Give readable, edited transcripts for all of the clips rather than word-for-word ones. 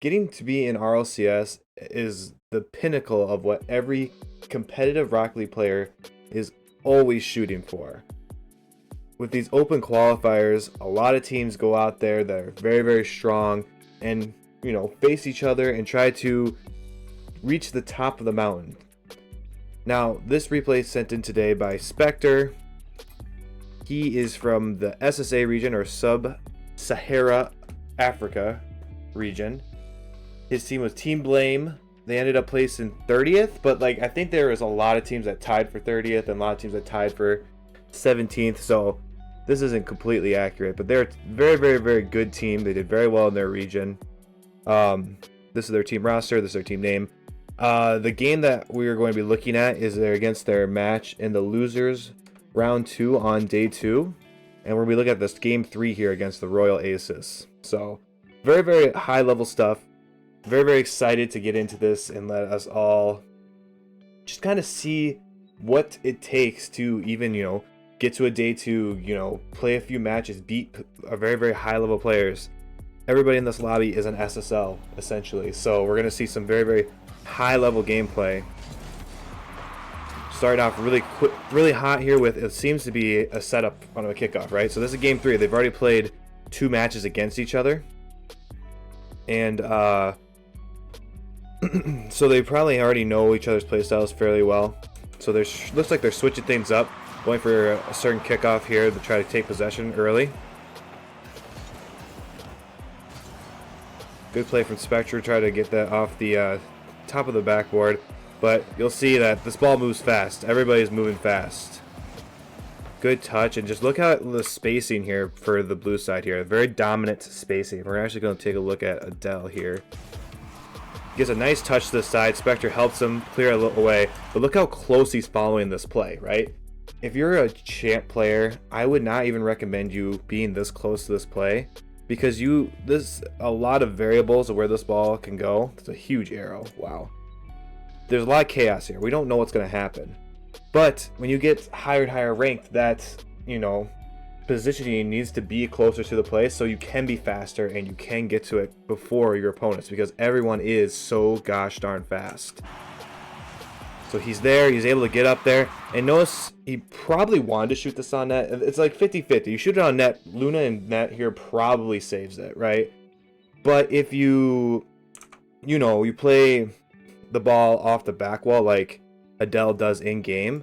getting to be in RLCS is the pinnacle of what every competitive Rocket League player is always shooting for. With these open qualifiers, a lot of teams go out there that are very, very strong and, face each other and try to reach the top of the mountain. Now, this replay is sent in today by Spectre. He is from the SSA region, or Sub-Sahara Africa region. His team was Team Blame. They ended up placing 30th, but I think there was a lot of teams that tied for 30th and a lot of teams that tied for 17th, so this isn't completely accurate, but they're a very, very, very good team. They did very well in their region. This is their team roster. This is their team name. The game that we are going to be looking at is against their match in the losers round 2 on day 2, and we're going to be looking at this game 3 here against the Royal Aces. So very, very high level stuff. Very, very excited to get into this and let us all just kind of see what it takes to even, get to a day 2, play a few matches, beat a very, very high level players. Everybody in this lobby is an SSL essentially, so we're going to see some very, very high level gameplay. Starting off really quick, really hot here with it seems to be a setup on a kickoff, right? So this is game 3. They've already played 2 matches against each other, and so they probably already know each other's playstyles fairly well. So there's looks like they're switching things up, going for a certain kickoff here to try to take possession early. Good play from Spectre, try to get that off the top of the backboard, but you'll see that this ball moves fast. Everybody's moving fast. Good touch, and just look at the spacing here for the blue side here. Very dominant spacing. We're actually going to take a look at Adele here. Gives a nice touch to the side. Spectre helps him clear a little away, but look how close he's following this play, right? If you're a champ player, I would not even recommend you being this close to this play, because there's a lot of variables of where this ball can go. It's a huge arrow. Wow. There's a lot of chaos here. We don't know what's going to happen. But when you get higher and higher ranked, that, positioning needs to be closer to the play so you can be faster and you can get to it before your opponents, because everyone is so gosh darn fast. So he's there, he's able to get up there, and notice he probably wanted to shoot this on net. It's like 50-50. You shoot it on net, Luna in net here probably saves it, right? But if you play the ball off the back wall like Adele does in game,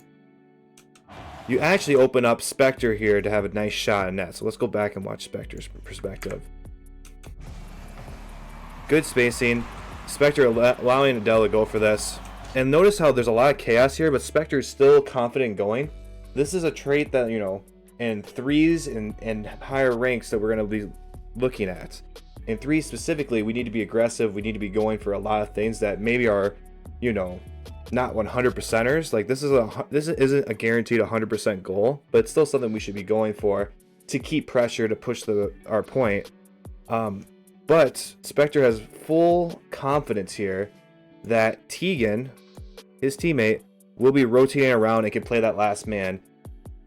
you actually open up Spectre here to have a nice shot in net. So let's go back and watch Spectre's perspective. Good spacing. Spectre allowing Adele to go for this. And notice how there's a lot of chaos here, but Spectre is still confident going. This is a trait that, in 3s and higher ranks that we're going to be looking at. In 3s specifically, we need to be aggressive. We need to be going for a lot of things that maybe are, not 100%ers. Like this isn't a guaranteed 100% goal, but it's still something we should be going for to keep pressure to push our point. But Spectre has full confidence here that Tegan, his teammate, will be rotating around and can play that last man.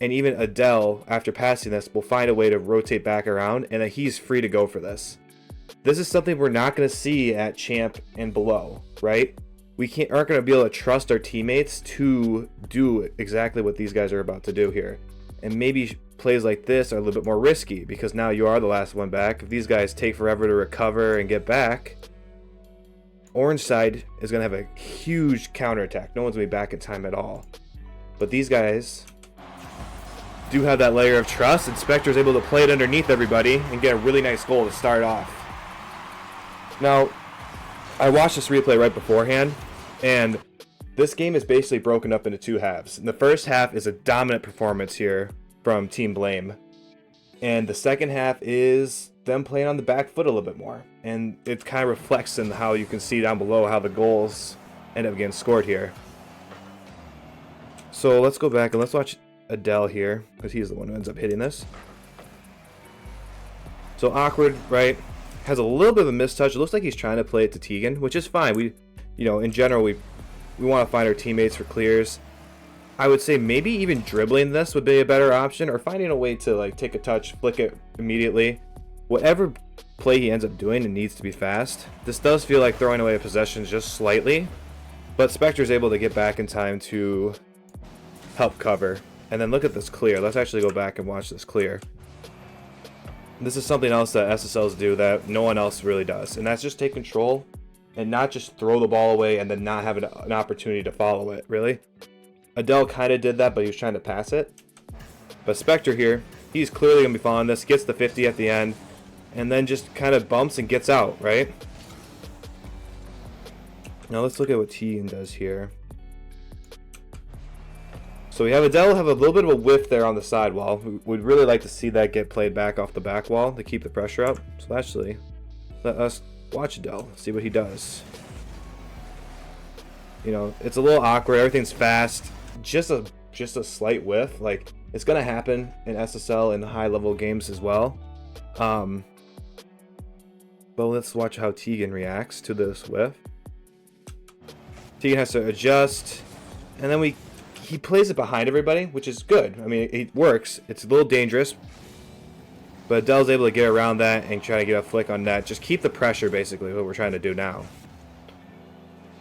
And even Adele, after passing this, will find a way to rotate back around, and that he's free to go for this. This is something we're not going to see at Champ and below, right? We aren't going to be able to trust our teammates to do exactly what these guys are about to do here. And maybe plays like this are a little bit more risky, because now you are the last one back. If these guys take forever to recover and get back, Orange side is going to have a huge counterattack. No one's going to be back in time at all. But these guys do have that layer of trust, and Spectre is able to play it underneath everybody and get a really nice goal to start off. Now, I watched this replay right beforehand, and this game is basically broken up into 2 halves. And the first half is a dominant performance here from Team Blame, and the second half is them playing on the back foot a little bit more, and it kind of reflects in how you can see down below how the goals end up getting scored here. So let's go back and let's watch Adele here, because he's the one who ends up hitting this. So awkward, right? Has a little bit of a mistouch. It looks like he's trying to play it to Tegan, which is fine. We, in general, we want to find our teammates for clears. I would say maybe even dribbling this would be a better option, or finding a way to take a touch, flick it immediately. Whatever play he ends up doing and needs to be fast. This does feel like throwing away a possession just slightly, but Spectre's able to get back in time to help cover. And then look at this clear. Let's actually go back and watch this clear. This is something else that SSLs do that no one else really does, and that's just take control and not just throw the ball away and then not have an opportunity to follow it, really. Adele kind of did that, but he was trying to pass it. But Spectre here, he's clearly going to be following this, gets the 50 at the end, and then just kind of bumps and gets out, right? Now let's look at what Tegan does here. So we have Adele have a little bit of a whiff there on the side wall. We'd really like to see that get played back off the back wall to keep the pressure up. So actually, let us watch Adele, see what he does. You know, it's a little awkward. Everything's fast. Just a slight whiff. Like, it's gonna happen in SSL and high-level games as well. But let's watch how Tegan reacts to this whiff. Tegan has to adjust, and then he plays it behind everybody, which is good. I mean, it works. It's a little dangerous, but Adele's able to get around that and try to get a flick on net. Just keep the pressure, basically, what we're trying to do now.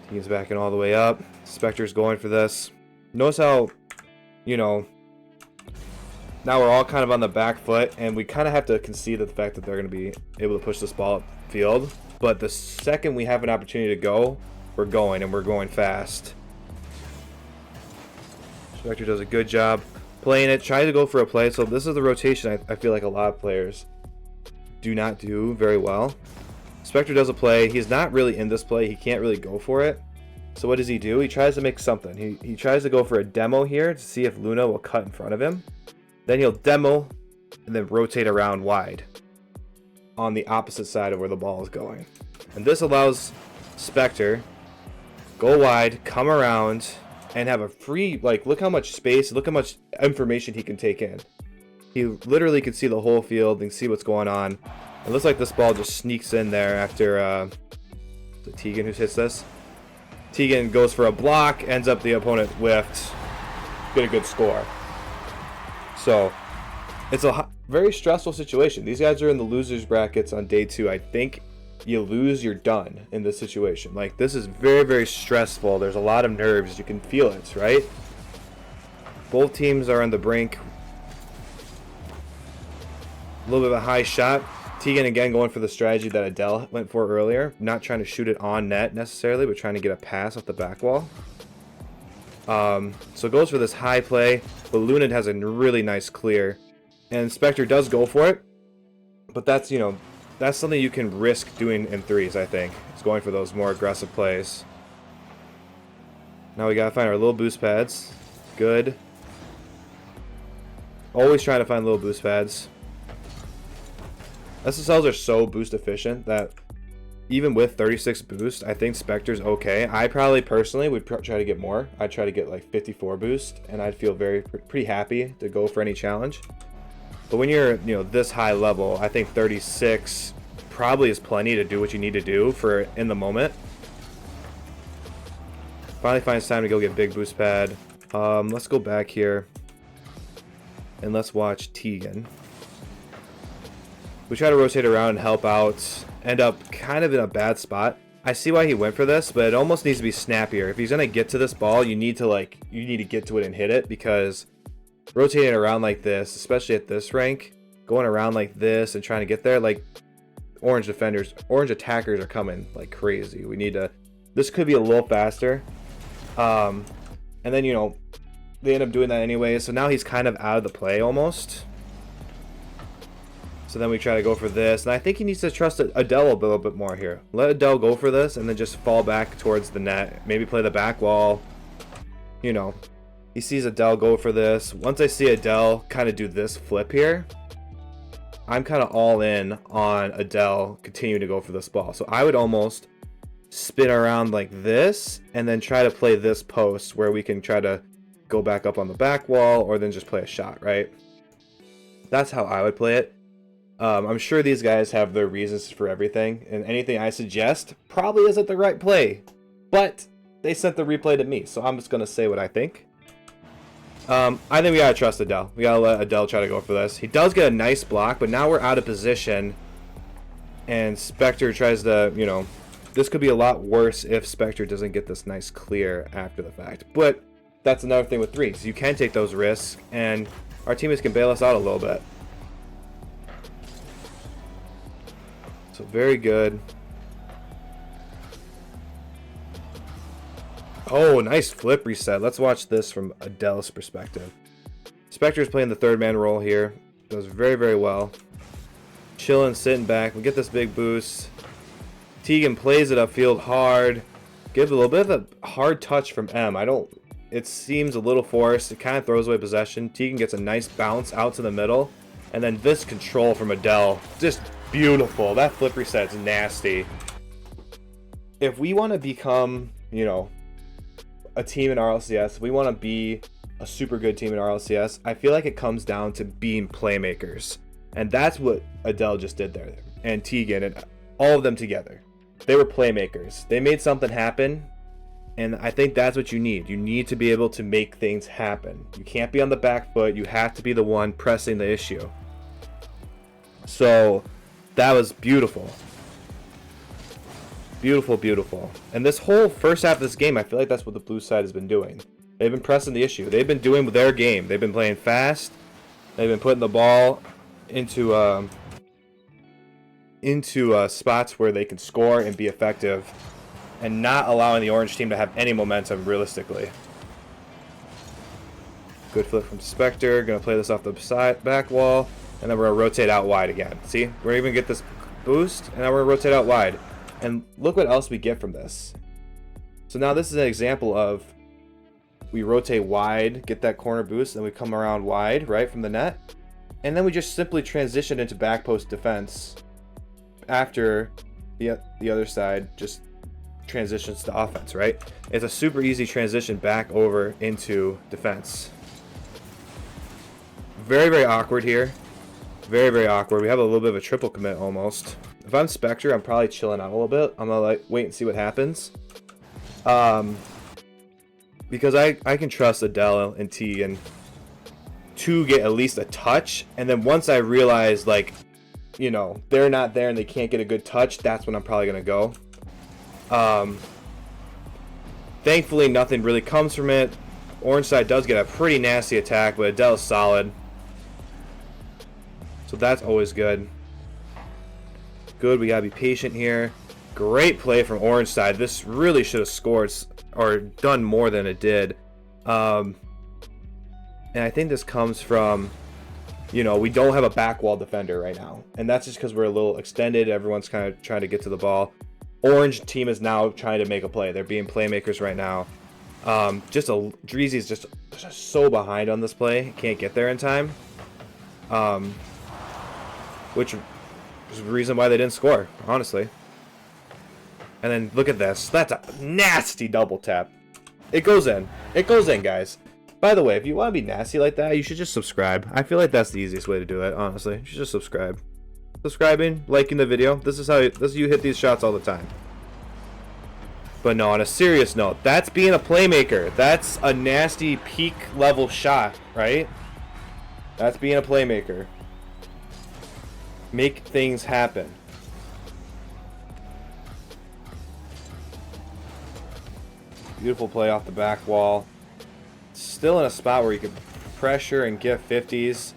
Tegan's backing all the way up. Spectre's going for this. Notice how, you know, now we're all kind of on the back foot, and we kind of have to concede the fact that they're going to be able to push this ball upfield. But the second we have an opportunity to go, we're going, and we're going fast. Spectre does a good job playing it, trying to go for a play. So this is the rotation I feel like a lot of players do not do very well. Spectre does a play. He's not really in this play. He can't really go for it. So what does he do? He tries to make something. He tries to go for a demo here to see if Luna will cut in front of him. Then he'll demo and then rotate around wide on the opposite side of where the ball is going. And this allows Spectre go wide, come around, and have a free, like, look how much space, look how much information he can take in. He literally can see the whole field and see what's going on. It looks like this ball just sneaks in there after the Tegan who hits this. Tegan goes for a block, ends up the opponent whiffed. Get a good score. So it's a very stressful situation. These guys are in the losers brackets on day 2. I think you lose, you're done in this situation. Like, this is very, very stressful. There's a lot of nerves. You can feel it, right? Both teams are on the brink. A little bit of a high shot. Tegan again going for the strategy that Adele went for earlier. Not trying to shoot it on net necessarily, but trying to get a pass off the back wall. So goes for this high play, but Lunid has a really nice clear. And Spectre does go for it. But that's, you know, that's something you can risk doing in threes, I think. It's going for those more aggressive plays. Now we gotta find our little boost pads. Good. Always trying to find little boost pads. SSLs are so boost efficient that even with 36 boost, I think Spectre's okay. I probably personally would try to get more. I'd try to get like 54 boost, and I'd feel pretty happy to go for any challenge. But when you're, you know, this high level, I think 36 probably is plenty to do what you need to do for in the moment. Finally finds time to go get big boost pad. Let's go back here and let's watch Tegan. We try to rotate around and help out. End up kind of in a bad spot. I see why he went for this, but it almost needs to be snappier. If he's gonna get to this ball, you need to get to it and hit it, because rotating around like this, especially at this rank, going around like this and trying to get there, like, orange attackers are coming like crazy. We need to, this could be a little faster. And then, you know, they end up doing that anyway, so now he's kind of out of the play almost. So then we try to go for this, and I think he needs to trust Adele a little bit more here. Let Adele go for this and then just fall back towards the net. Maybe play the back wall. You know, he sees Adele go for this. Once I see Adele kind of do this flip here, I'm kind of all in on Adele continuing to go for this ball. So I would almost spin around like this and then try to play this post where we can try to go back up on the back wall, or then just play a shot, right? That's how I would play it. I'm sure these guys have their reasons for everything, and anything I suggest probably isn't the right play, but they sent the replay to me, so I'm just going to say what I think. I think we got to trust Adele. We got to let Adele try to go for this. He does get a nice block, but now we're out of position. And Spectre tries to, you know, this could be a lot worse if Spectre doesn't get this nice clear after the fact. But that's another thing with threes. You can take those risks, and our teammates can bail us out a little bit. So very good. Oh, nice flip reset. Let's watch this from Adele's perspective. Spectre's playing the third man role here. Does very, very well. Chilling, sitting back. We get this big boost. Tegan plays it upfield hard. Gives a little bit of a hard touch from M. It seems a little forced. It kind of throws away possession. Tegan gets a nice bounce out to the middle. And then this control from Adele. Just beautiful. That flip reset's nasty. If we want to become, you know, a team in RLCS, if we want to be a super good team in RLCS, I feel like it comes down to being playmakers. And that's what Adele just did there. And Tegan and all of them together. They were playmakers. They made something happen. And I think that's what you need. You need to be able to make things happen. You can't be on the back foot. You have to be the one pressing the issue. So that was beautiful. Beautiful, beautiful. And this whole first half of this game, I feel like that's what the blue side has been doing. They've been pressing the issue. They've been doing their game. They've been playing fast. They've been putting the ball into spots where they can score and be effective, and not allowing the orange team to have any momentum realistically. Good flip from Spectre. Gonna play this off the side back wall, and then we're gonna rotate out wide again. See, we're even get this boost, and now we're gonna rotate out wide. And look what else we get from this. So now this is an example of we rotate wide, get that corner boost, and we come around wide, right, from the net. And then we just simply transition into back post defense after the other side just transitions to offense, right? It's a super easy transition back over into defense. Very, very awkward here. Very, very awkward. We have a little bit of a triple commit almost. If I'm Spectre, I'm probably chilling out a little bit. I'm gonna wait and see what happens. Because I can trust Adele and Tegan to get at least a touch, and then once I realize, like, you know, they're not there and they can't get a good touch, that's when I'm probably gonna go. Thankfully, nothing really comes from it. Orange side does get a pretty nasty attack, but Adele's solid, so that's always good. Good, we gotta be patient here. Great play from orange side. This really should have scored or done more than it did. And I think this comes from, you know, we don't have a back wall defender right now. And that's just because we're a little extended. Everyone's kind of trying to get to the ball. Orange team is now trying to make a play. They're being playmakers right now. Dreezy's just so behind on this play. Can't get there in time. Which is the reason why they didn't score, honestly. And then look at this. That's a nasty double tap. It goes in. It goes in, guys. By the way, if you want to be nasty like that, you should just subscribe. I feel like that's the easiest way to do it, honestly. You should just subscribe. Subscribing, liking the video. This is how you hit these shots all the time. But no, on a serious note, that's being a playmaker. That's a nasty peak level shot, right? That's being a playmaker. Make things happen. Beautiful play off the back wall. Still in a spot where you can pressure and get 50s.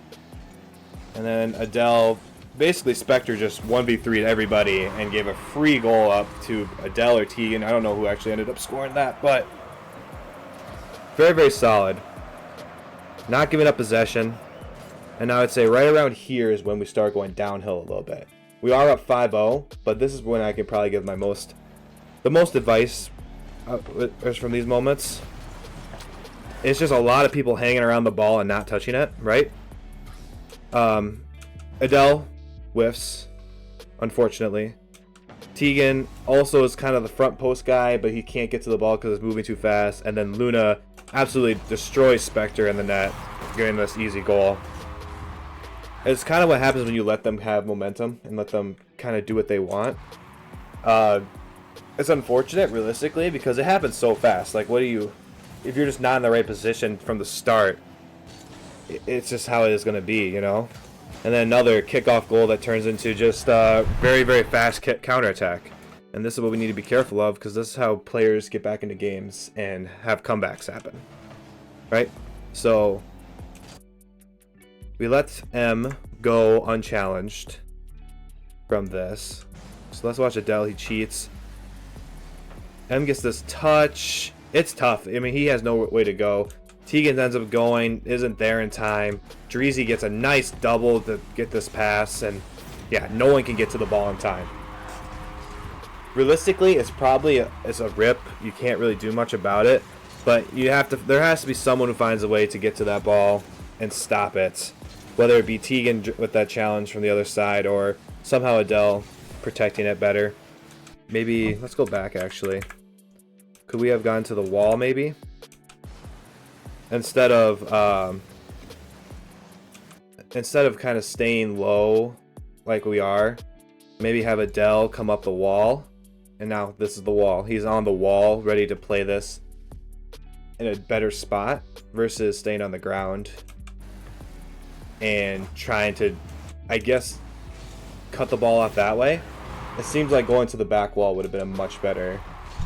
And then Adele, basically Spectre just 1v3'd everybody and gave a free goal up to Adele or Tegan. I don't know who actually ended up scoring that, but very, very solid. Not giving up possession. And I would say right around here is when we start going downhill a little bit. We are up 5-0, but this is when I can probably give the most advice from these moments. It's just a lot of people hanging around the ball and not touching it, right? Adele whiffs, unfortunately. Tegan also is kind of the front post guy, but he can't get to the ball because it's moving too fast. And then Luna absolutely destroys Spectre in the net, getting this easy goal. It's kind of what happens when you let them have momentum and let them kind of do what they want. It's unfortunate, realistically, because it happens so fast. Like, if you're just not in the right position from the start, it's just how it is going to be, you know? And then another kickoff goal that turns into just very, very fast counterattack. And this is what we need to be careful of, because this is how players get back into games and have comebacks happen. Right? So we let M go unchallenged from this. So let's watch Adele. He cheats. M gets this touch. It's tough. I mean, he has no way to go. Tegan ends up going, isn't there in time. Dreezy gets a nice double to get this pass, and yeah, no one can get to the ball in time. Realistically, it's probably it's a rip. You can't really do much about it, but you have to. There has to be someone who finds a way to get to that ball and stop it, whether it be Tegan with that challenge from the other side or somehow Adele protecting it better. Maybe let's go back actually. Could we have gone to the wall maybe? Instead of kind of staying low like we are, maybe have Adele come up the wall. And now this is the wall. He's on the wall, ready to play this in a better spot versus staying on the ground and trying to, I guess, cut the ball off that way. It seems like going to the back wall would have been a much better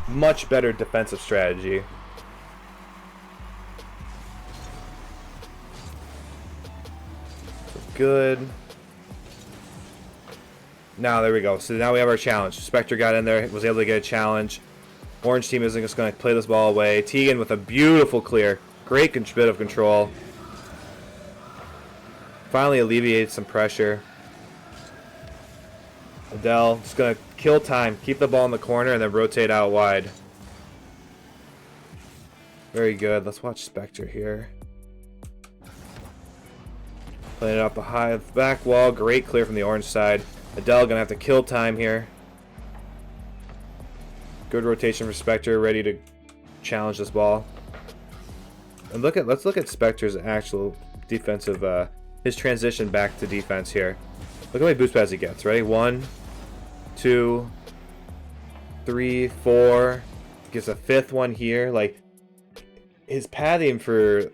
defensive strategy. Good. Now there we go. So now we have our challenge. Spectre got in there, was able to get a challenge. Orange team isn't just going to play this ball away. Tegan with a beautiful clear. Great bit of control. Finally alleviated some pressure. Adele just going to kill time. Keep the ball in the corner and then rotate out wide. Very good. Let's watch Spectre here. Playing it off the high back wall. Great clear from the orange side. Adele gonna have to kill time here. Good rotation for Spectre, ready to challenge this ball. And let's look at Spectre's actual defensive, his transition back to defense here. Look how many boost pads he gets. Ready? 1, 2, 3, 4. Gets a 5th one here. Like his padding for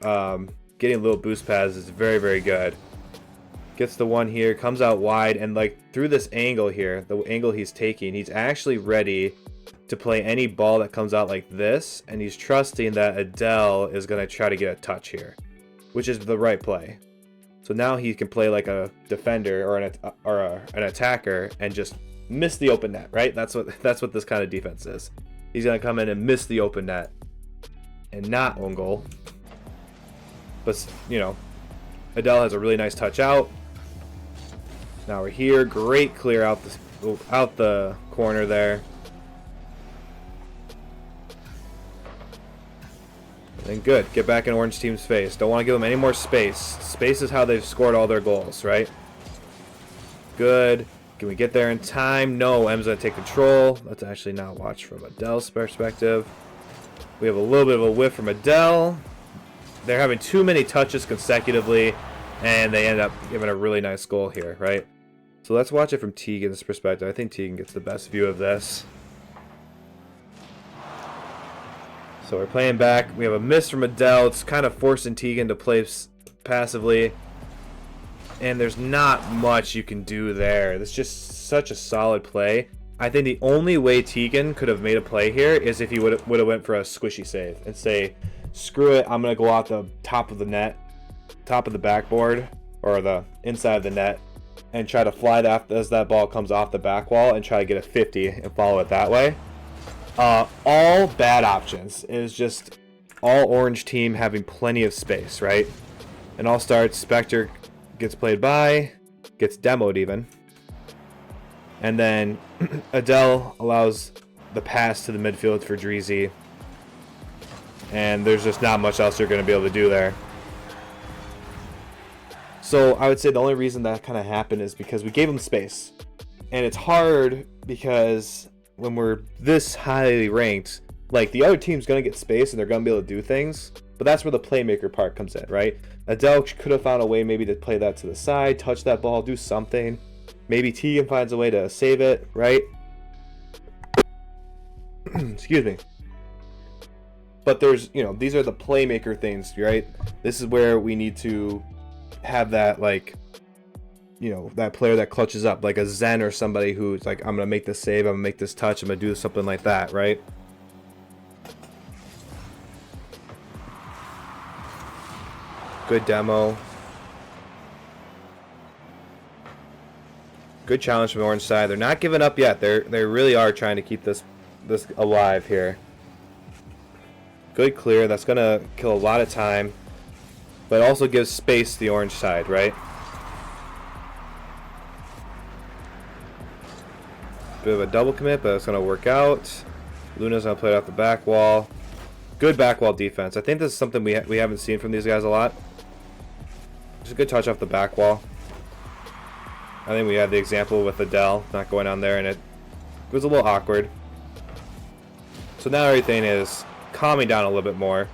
getting little boost pads is very, very good. Gets the one here, comes out wide, and like through this angle here, the angle he's taking, he's actually ready to play any ball that comes out like this, and he's trusting that Adele is going to try to get a touch here, which is the right play. So now he can play like a defender or an attacker and just miss the open net, right? That's what this kind of defense is. He's going to come in and miss the open net and not own goal. But, you know, Adele has a really nice touch out. Now we're here. Great clear out the corner there. And good. Get back in orange team's face. Don't want to give them any more space. Space is how they've scored all their goals, right? Good. Can we get there in time? No. M's going to take control. Let's actually now watch from Adele's perspective. We have a little bit of a whiff from Adele. They're having too many touches consecutively, and they end up giving a really nice goal here, right? So let's watch it from Tegan's perspective. I think Tegan gets the best view of this. So we're playing back. We have a miss from Adele. It's kind of forcing Tegan to play passively. And there's not much you can do there. It's just such a solid play. I think the only way Tegan could have made a play here is if he would have went for a squishy save and say, screw it, I'm going to go out the top of the net, top of the backboard, or the inside of the net, and try to fly that as that ball comes off the back wall and try to get a 50 and follow it that way. All bad options. It is just all orange team having plenty of space, right? And all starts, Spectre gets played by, gets demoed even. And then Adele allows the pass to the midfield for Dreezy. And there's just not much else you're going to be able to do there. So I would say the only reason that kind of happened is because we gave them space. And it's hard because when we're this highly ranked, like the other team's going to get space and they're going to be able to do things. But that's where the playmaker part comes in, right? Adele could have found a way maybe to play that to the side, touch that ball, do something. Maybe Tegan finds a way to save it, right? Excuse me. But there's, you know, these are the playmaker things, right? This is where we need to have that, like, you know, that player that clutches up, like a Zen or somebody who's like, I'm gonna make this save, I'm gonna make this touch, I'm gonna do something like that, right? Good demo. Good challenge from the orange side. They're not giving up yet. They really are trying to keep this alive here. Good clear. That's gonna kill a lot of time, but also gives space to the orange side, right? Bit of a double commit, but it's gonna work out. Luna's gonna play it off the back wall. Good back wall defense. I think this is something we haven't seen from these guys a lot. Just a good touch off the back wall. I think we had the example with Adele not going on there, and it was a little awkward. So now everything is calming down a little bit more.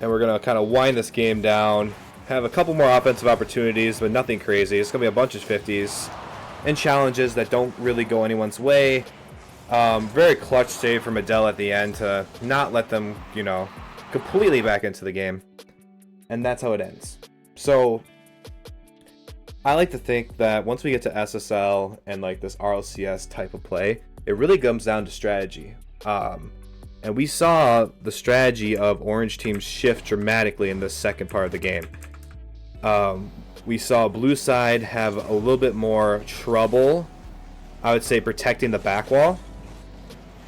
And we're going to kind of wind this game down. Have a couple more offensive opportunities, but nothing crazy. It's going to be a bunch of 50s and challenges that don't really go anyone's way. Very clutch save from Adele at the end to not let them, you know, completely back into the game. And that's how it ends. So I like to think that once we get to SSL and like this RLCS type of play, it really comes down to strategy. And we saw the strategy of orange teams shift dramatically in this second part of the game. We saw blue side have a little bit more trouble, I would say, protecting the back wall.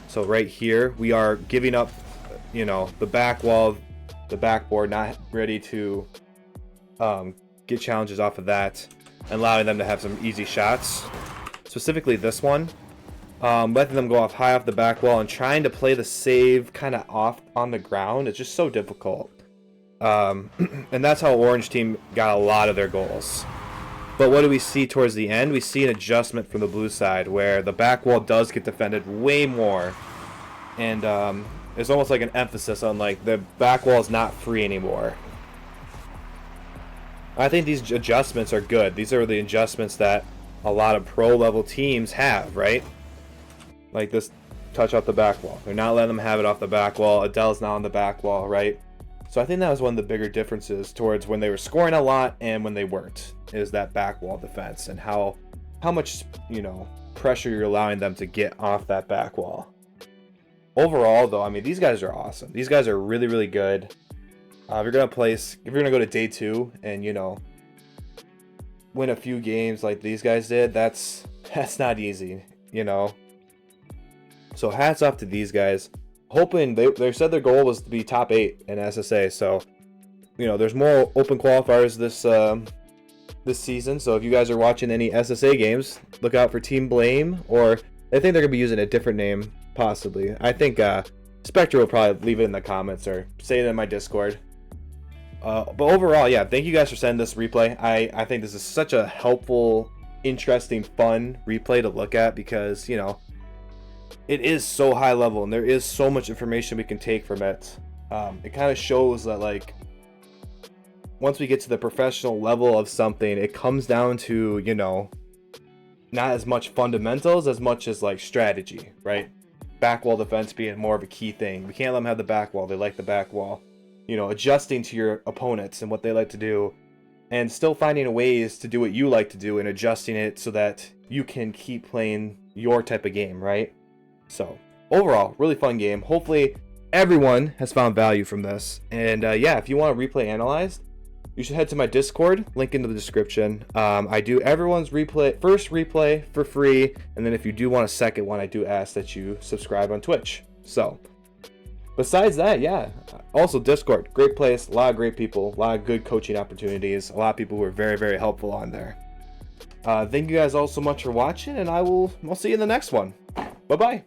So right here, we are giving up, you know, the back wall, the backboard, not ready to get challenges off of that, and allowing them to have some easy shots. Specifically this one, letting them go off high off the back wall and trying to play the save kind of off on the ground. It's just so difficult. And that's how orange team got a lot of their goals. But what do we see towards the end? We see an adjustment from the blue side where the back wall does get defended way more. And it's almost like an emphasis on like the back wall is not free anymore. I think these adjustments are good. These are the adjustments that a lot of pro level teams have, right? Like this touch off the back wall. They're not letting them have it off the back wall. Adele's not on the back wall, right? So I think that was one of the bigger differences towards when they were scoring a lot and when they weren't, is that back wall defense and how much, you know, pressure you're allowing them to get off that back wall. Overall, though, I mean, these guys are awesome. These guys are really, really good. If you're gonna go to day 2 and, you know, win a few games like these guys did, that's not easy, you know. So hats off to these guys. Hoping they said their goal was to be top 8 in SSA. So, you know, there's more open qualifiers this season. So if you guys are watching any SSA games, look out for Team Blame, or I think they're gonna be using a different name possibly. I think Spectre will probably leave it in the comments or say it in my Discord. But overall, yeah, thank you guys for sending this replay. I think this is such a helpful, interesting, fun replay to look at because, you know, it is so high level and there is so much information we can take from it. It kind of shows that, like, once we get to the professional level of something, it comes down to, you know, not as much fundamentals as much as like strategy, right? Back wall defense being more of a key thing. We can't let them have the back wall. They like the back wall. You know, adjusting to your opponents and what they like to do, and still finding ways to do what you like to do and adjusting it so that you can keep playing your type of game, right? So overall, really fun game. Hopefully everyone has found value from this. And yeah, if you want to replay analyzed, you should head to my Discord, link in the description. I do everyone's first replay for free, and then if you do want a second one, I do ask that you subscribe on Twitch. So besides that, yeah, also Discord, great place, a lot of great people, a lot of good coaching opportunities, a lot of people who are very, very helpful on there. Thank you guys all so much for watching, and I'll see you in the next one. Bye bye.